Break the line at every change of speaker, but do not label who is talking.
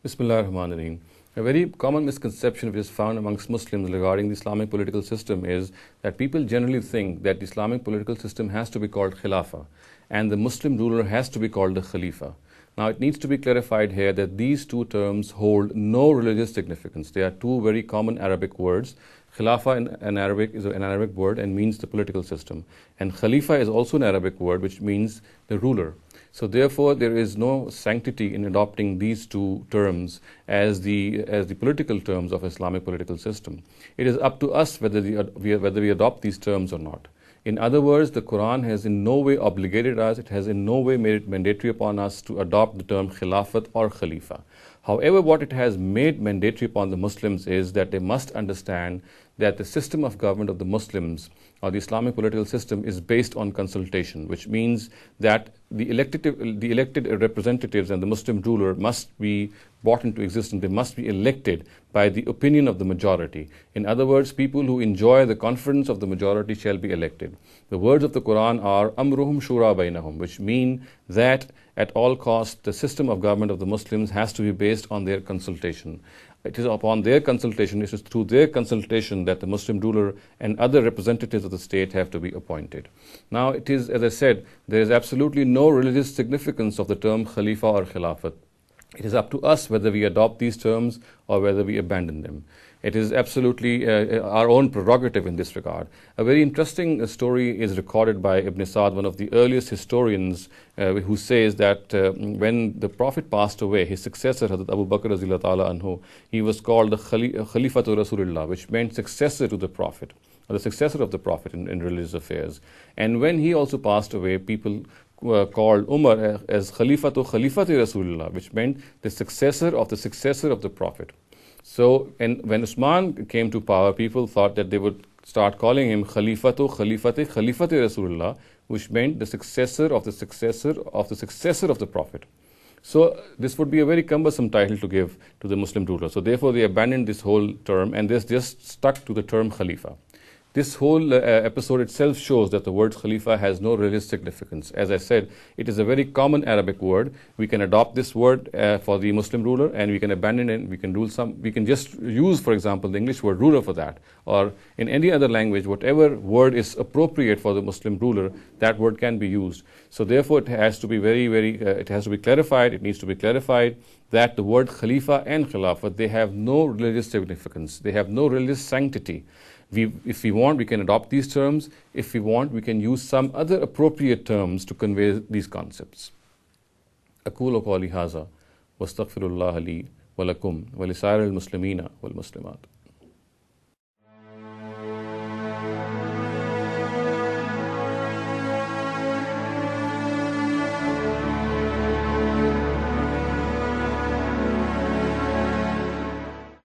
Bismillah ar-Rahman ar-Rahim. A very common misconception which is found amongst Muslims regarding the Islamic political system is that people generally think that the Islamic political system has to be called Khilafah and the Muslim ruler has to be called the Khalifa. Now it needs to be clarified here that these two terms hold no religious significance. They are two very common Arabic words. Khilafah in Arabic is an Arabic word and means the political system. And Khalifa is also an Arabic word which means the ruler. So therefore, there is no sanctity in adopting these two terms as the political terms of Islamic political system. It is up to us whether we adopt these terms or not. In other words, the Quran has in no way obligated us, it has in no way made it mandatory upon us to adopt the term Khilafat or Khalifa. However, what it has made mandatory upon the Muslims is that they must understand that the system of government of the Muslims or the Islamic political system is based on consultation, which means that the elected representatives and the Muslim ruler must be brought into existence. They must be elected by the opinion of the majority. In other words, people who enjoy the confidence of the majority shall be elected. The words of the Quran are Amruhum Shura Bainahum, which mean that at all costs the system of government of the Muslims has to be based on their consultation. It is upon their consultation, it is through their consultation that the Muslim ruler and other representatives of the state have to be appointed. Now it is, as I said, there is absolutely no religious significance of the term Khalifa or Khilafat. It is up to us whether we adopt these terms or whether we abandon them. It is absolutely our own prerogative in this regard. A very interesting story is recorded by Ibn Sa'd, one of the earliest historians, who says that when the Prophet passed away, his successor, Hazrat Abu Bakr Radhiyallahu Ta'ala Anhu, he was called the Khalifatu Rasulullah, which meant successor to the Prophet, or the successor of the Prophet in religious affairs. And when he also passed away, people called Umar as Khalifatu Rasulullah, which meant the successor of the Prophet. So, and when Usman came to power, people thought that they would start calling him Khalifatu Rasulullah, which meant the successor of the successor of the successor of the Prophet. So this would be a very cumbersome title to give to the Muslim ruler. So therefore they abandoned this whole term and they just stuck to the term Khalifa. This whole episode itself shows that the word Khalifa has no religious significance. As I said, it is a very common Arabic word. We can adopt this word for the Muslim ruler and we can abandon it. We can just use, for example, the English word ruler for that. Or in any other language, whatever word is appropriate for the Muslim ruler, that word can be used. So therefore, it has to be it has to be clarified. It needs to be clarified that the word Khalifa and Khilafat, they have no religious significance. They have no religious sanctity. If we want, we can adopt these terms. If we want, we can use some other appropriate terms to convey these concepts. أقول قولي هذا واستغفر الله لي ولكم ولسائر المسلمين والمسلمات.